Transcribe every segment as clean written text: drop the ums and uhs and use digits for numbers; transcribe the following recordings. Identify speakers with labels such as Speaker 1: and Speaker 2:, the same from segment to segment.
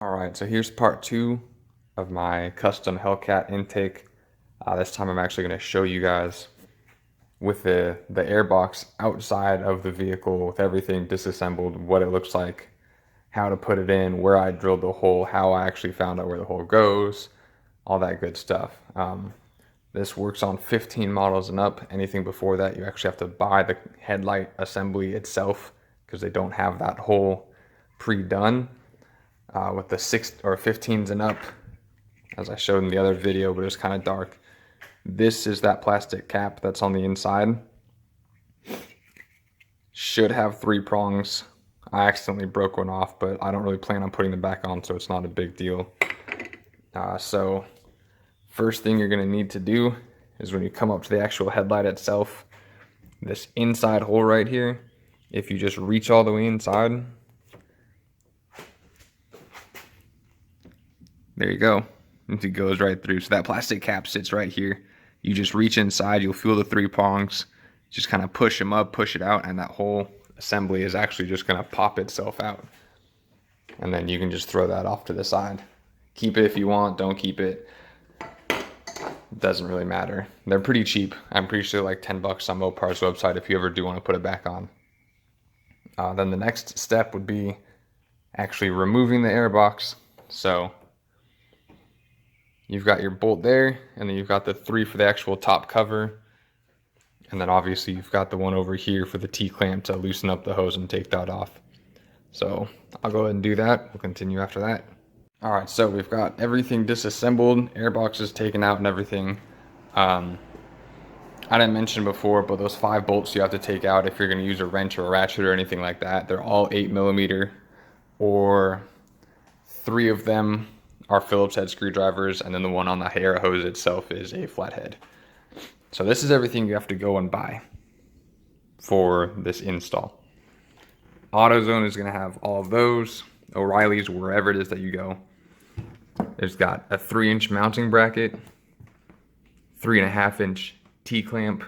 Speaker 1: All right, so here's part two of my custom Hellcat intake. This time I'm actually going to show you guys with the airbox outside of the vehicle with everything disassembled, what it looks like, how to put it in, where I drilled the hole, how I actually found out where the hole goes, all that good stuff. This works on 15 models and up. Anything before that, you actually have to buy the headlight assembly itself because they don't have that hole pre-done. With the 6 or 15s and up, as I showed in the other video, but it was kind of dark. This is that plastic cap that's on the inside. Should have 3 prongs. I accidentally broke one off, but I don't really plan on putting them back on, so it's not a big deal. So first thing you're going to need to do is when you come up to the actual headlight itself, this inside hole right here, if you just reach all the way inside, there you go. It goes right through. So that plastic cap sits right here. You just reach inside, you'll feel the 3 prongs, just kind of push them up, push it out, and that whole assembly is actually just going to pop itself out. And then you can just throw that off to the side. Keep it if you want, don't keep it. It doesn't really matter. They're pretty cheap. I'm pretty sure like 10 bucks on Mopar's website if you ever do want to put it back on. Then the next step would be actually removing the airbox. So you've got your bolt there, and then you've got the 3 for the actual top cover. And then obviously you've got the one over here for the T-clamp to loosen up the hose and take that off. So I'll go ahead and do that. We'll continue after that. All right, so we've got everything disassembled, airboxes taken out and everything. I didn't mention before, but those 5 bolts you have to take out if you're gonna use a wrench or a ratchet or anything like that. They're all 8mm, or 3 of them are Phillips head screwdrivers, and then the one on the air hose itself is a flathead. So this is everything you have to go and buy for this install. AutoZone is going to have all of those. O'Reilly's, wherever it is that you go. There's got a 3-inch mounting bracket, 3.5-inch T-clamp,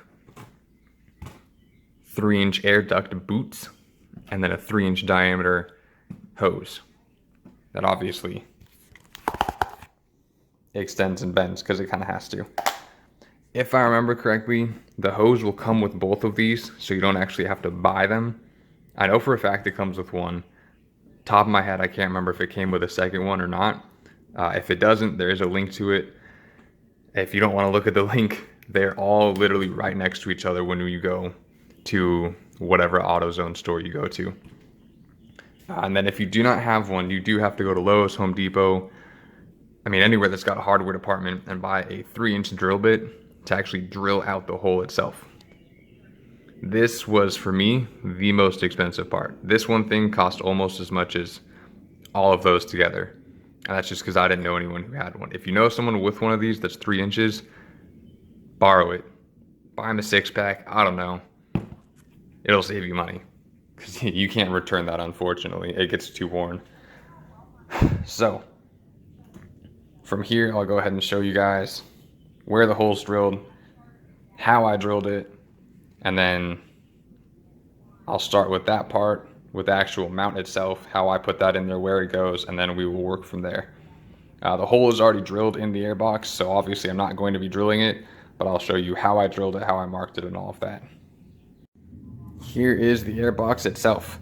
Speaker 1: 3-inch air duct boots, and then a 3-inch diameter hose that obviously extends and bends because it kind of has to. If I remember correctly, the hose will come with both of these, so you don't actually have to buy them. I know for a fact it comes with one. Top of my head, I can't remember if it came with a second one or not. If it doesn't, there is a link to it. If you don't want to look at the link, they're all literally right next to each other when you go to whatever AutoZone store you go to. And then if you do not have one, you do have to go to Lowe's, Home Depot, anywhere that's got a hardware department, and buy a 3-inch drill bit to actually drill out the hole itself. This was, for me, the most expensive part. This one thing cost almost as much as all of those together. And that's just because I didn't know anyone who had one. If you know someone with one of these that's 3 inches, borrow it. Buy them a 6-pack, I don't know. It'll save you money. Because you can't return that, unfortunately. It gets too worn. So, from here, I'll go ahead and show you guys where the hole's drilled, how I drilled it, and then I'll start with that part, with the actual mount itself, how I put that in there, where it goes, and then we will work from there. The hole is already drilled in the airbox, so obviously I'm not going to be drilling it, but I'll show you how I drilled it, how I marked it, and all of that. Here is the airbox itself.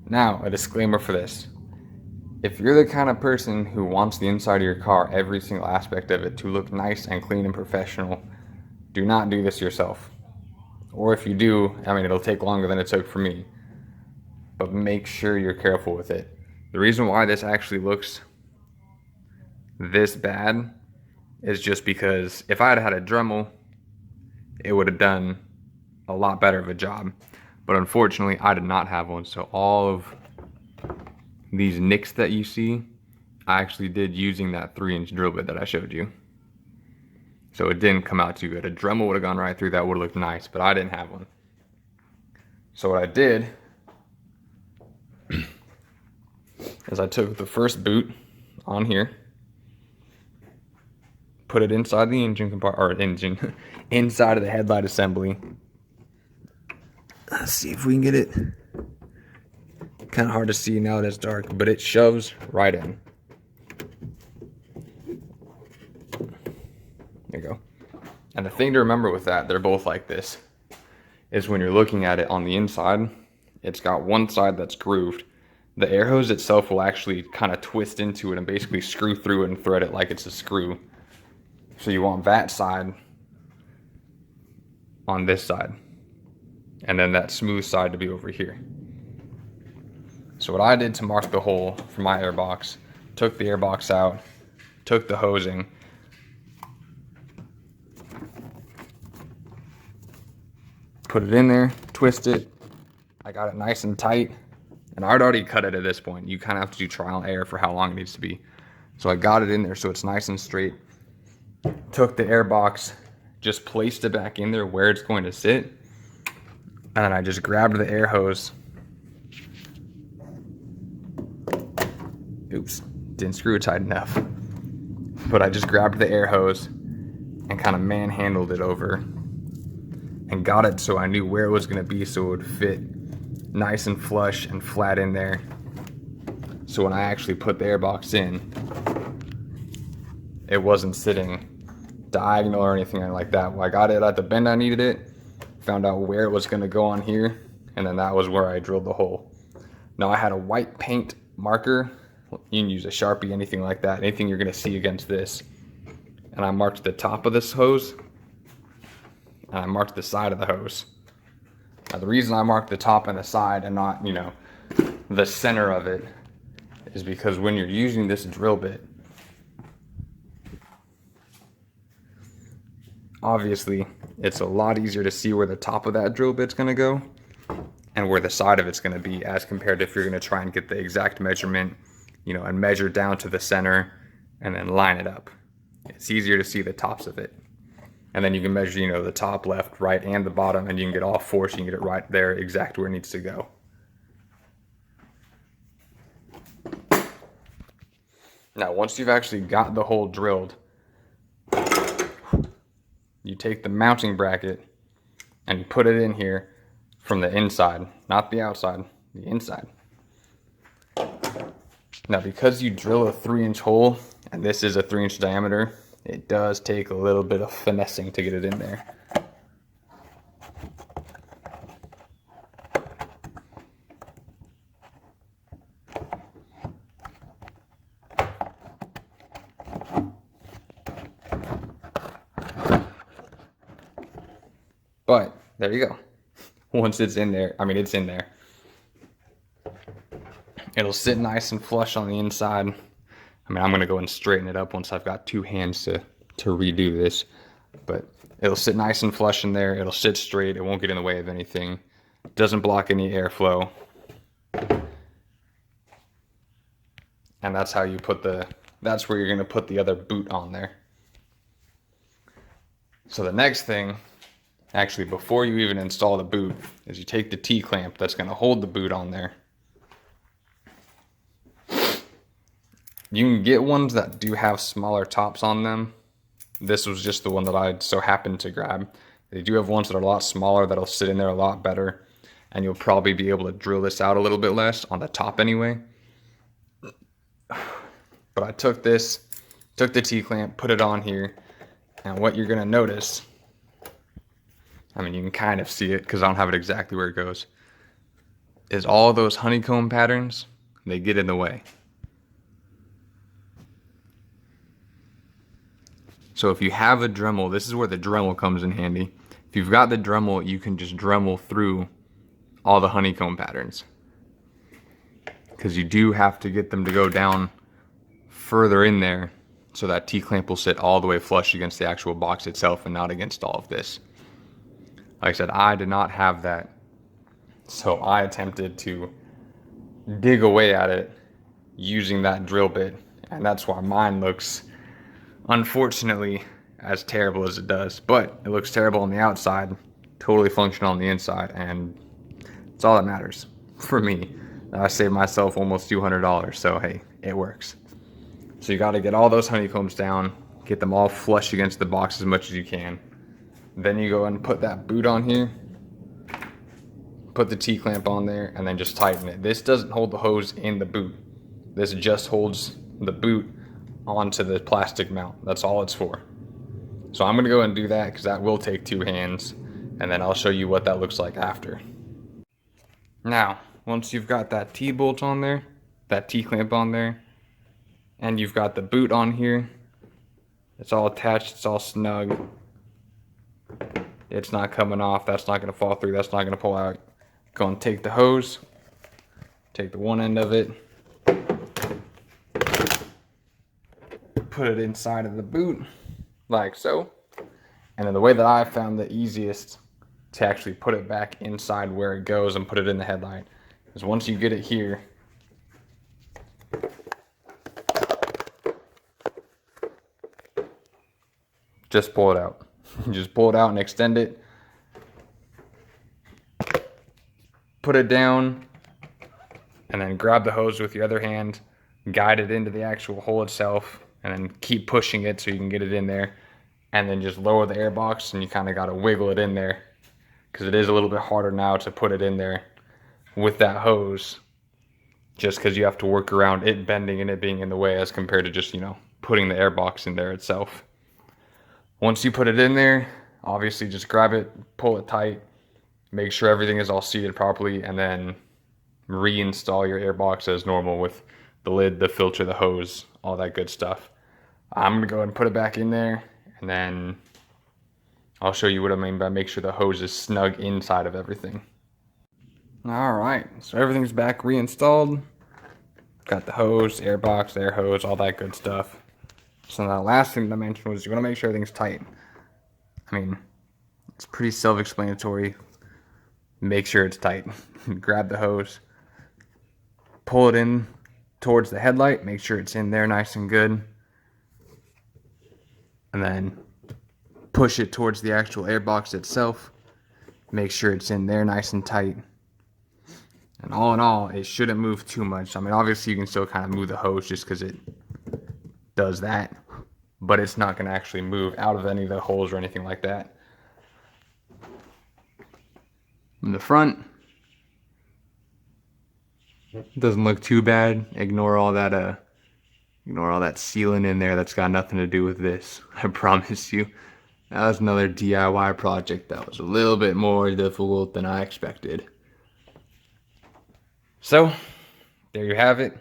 Speaker 1: Now, a disclaimer for this. If you're the kind of person who wants the inside of your car, every single aspect of it, to look nice and clean and professional, do not do this yourself. Or if you do, it'll take longer than it took for me. But make sure you're careful with it. The reason why this actually looks this bad is just because if I had had a Dremel, it would have done a lot better of a job. But unfortunately, I did not have one, so all of these nicks that you see, I actually did using that 3-inch drill bit that I showed you. So it didn't come out too good. A Dremel would have gone right through that, would have looked nice, but I didn't have one. So what I did is I took the first boot on here, put it inside the engine compartment, inside of the headlight assembly. Let's see if we can get it. Kind of hard to see now that it's dark, but it shoves right in. There you go. And the thing to remember with that, they're both like this, is when you're looking at it on the inside, it's got one side that's grooved. The air hose itself will actually kind of twist into it and basically screw through it and thread it like it's a screw. So you want that side on this side, and then that smooth side to be over here. So what I did to mark the hole for my air box, took the air box out, took the hosing, put it in there, twist it. I got it nice and tight, and I'd already cut it at this point. You kind of have to do trial and error for how long it needs to be. So I got it in there so it's nice and straight. Took the air box, just placed it back in there where it's going to sit, and then I just grabbed the air hose. Oops, didn't screw it tight enough. But I just grabbed the air hose and kind of manhandled it over and got it so I knew where it was going to be so it would fit nice and flush and flat in there. So when I actually put the air box in, it wasn't sitting diagonal or anything like that. Well, I got it at the bend I needed it, found out where it was going to go on here, and then that was where I drilled the hole. Now I had a white paint marker. You can use a Sharpie, anything like that, anything you're going to see against this. And I marked the top of this hose, and I marked the side of the hose. Now the reason I marked the top and the side and not, you know, the center of it is because when you're using this drill bit, obviously it's a lot easier to see where the top of that drill bit's going to go and where the side of it's going to be as compared to if you're going to try and get the exact measurement, you know, and measure down to the center and then line it up. It's easier to see the tops of it. And then you can measure, you know, the top, left, right, and the bottom, and you can get all four, so you can get it right there, exactly where it needs to go. Now, once you've actually got the hole drilled, you take the mounting bracket and you put it in here from the inside, not the outside, the inside. Now, because you drill a 3-inch hole, and this is a 3-inch diameter, it does take a little bit of finessing to get it in there. But there you go. Once it's in there, I mean, it's in there. It'll sit nice and flush on the inside. I mean, I'm going to go and straighten it up once I've got 2 hands to redo this. But it'll sit nice and flush in there. It'll sit straight. It won't get in the way of anything. It doesn't block any airflow. And that's how you put that's where you're going to put the other boot on there. So the next thing, actually before you even install the boot, is you take the T-clamp that's going to hold the boot on there. You can get ones that do have smaller tops on them. This was just the one that I so happened to grab. They do have ones that are a lot smaller that'll sit in there a lot better, and you'll probably be able to drill this out a little bit less on the top anyway. But I took the T-clamp, put it on here, and what you're gonna notice, I mean, you can kind of see it because I don't have it exactly where it goes, is all those honeycomb patterns, they get in the way. So if you have a Dremel, this is where the Dremel comes in handy. If you've got the Dremel, you can just Dremel through all the honeycomb patterns, because you do have to get them to go down further in there so that T-clamp will sit all the way flush against the actual box itself and not against all of this. Like I said, I did not have that, so I attempted to dig away at it using that drill bit, and that's why mine looks, unfortunately, as terrible as it does. But it looks terrible on the outside, totally functional on the inside, and it's all that matters for me. I saved myself almost $200, so hey, it works. So you got to get all those honeycombs down, get them all flush against the box as much as you can. Then you go and put that boot on here, put the T-clamp on there, and then just tighten it. This doesn't hold the hose in the boot. This just holds the boot onto the plastic mount. That's all it's for. So I'm gonna go and do that because that will take 2 hands, and then I'll show you what that looks like after. Now, once you've got that T-bolt on there, that T-clamp on there, and you've got the boot on here, it's all attached, it's all snug. It's not coming off, that's not gonna fall through, that's not gonna pull out. Go and take the hose, take the one end of it, put it inside of the boot, like so. And then the way that I found the easiest to actually put it back inside where it goes and put it in the headlight is once you get it here, just pull it out. Just pull it out and extend it. Put it down, and then grab the hose with your other hand, guide it into the actual hole itself, and then keep pushing it so you can get it in there. And then just lower the air box, and you kind of got to wiggle it in there because it is a little bit harder now to put it in there with that hose, just because you have to work around it bending and it being in the way as compared to just, you know, putting the air box in there itself. Once you put it in there, obviously just grab it, pull it tight, make sure everything is all seated properly, and then reinstall your air box as normal with the lid, the filter, the hose, all that good stuff. I'm gonna go ahead and put it back in there, and then I'll show you what I mean by make sure the hose is snug inside of everything. All right, so everything's back reinstalled. Got the hose, air box, air hose, all that good stuff. So the last thing that I mentioned was you want to make sure everything's tight. I mean, it's pretty self-explanatory. Make sure it's tight. Grab the hose, pull it in towards the headlight, make sure it's in there nice and good, and then push it towards the actual air box itself, make sure it's in there nice and tight. And all in all, it shouldn't move too much. I mean, obviously you can still kind of move the hose just because it does that, but it's not going to actually move out of any of the holes or anything like that. In the front, doesn't look too bad. Ignore all that sealing in there. That's got nothing to do with this. I promise you. That was another DIY project that was a little bit more difficult than I expected. So, there you have it.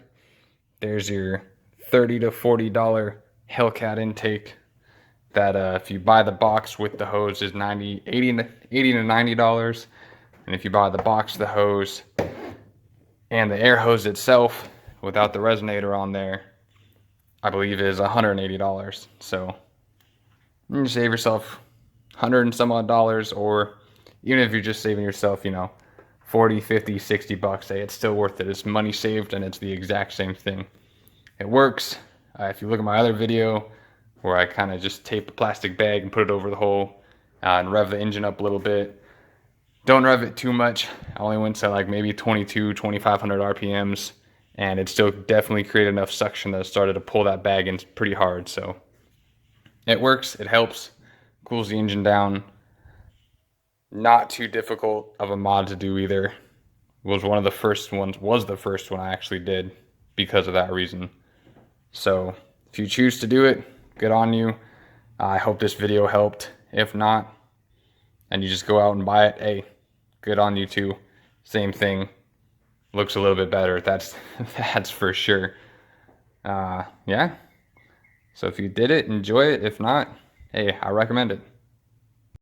Speaker 1: There's your $30 to $40 Hellcat intake that if you buy the box with the hose is $80 to $90. And if you buy the box, the hose, and the air hose itself without the resonator on there, I believe is $180. So you can save yourself $100 and some odd dollars, or even if you're just saving yourself, you know, 40, 50, 60 bucks, hey, it's still worth it. It's money saved, and it's the exact same thing. It works. If you look at my other video where I kind of just tape a plastic bag and put it over the hole and rev the engine up a little bit, don't rev it too much. I only went to like maybe 2,500 RPMs, and it still definitely created enough suction that it started to pull that bag in pretty hard. So it works, it helps, cools the engine down. Not too difficult of a mod to do either. Was the first one I actually did because of that reason. So if you choose to do it, good on you. I hope this video helped. If not, and you just go out and buy it, hey, good on you too. Same thing. Looks a little bit better. That's for sure. Yeah. So if you did it, enjoy it. If not, hey, I recommend it.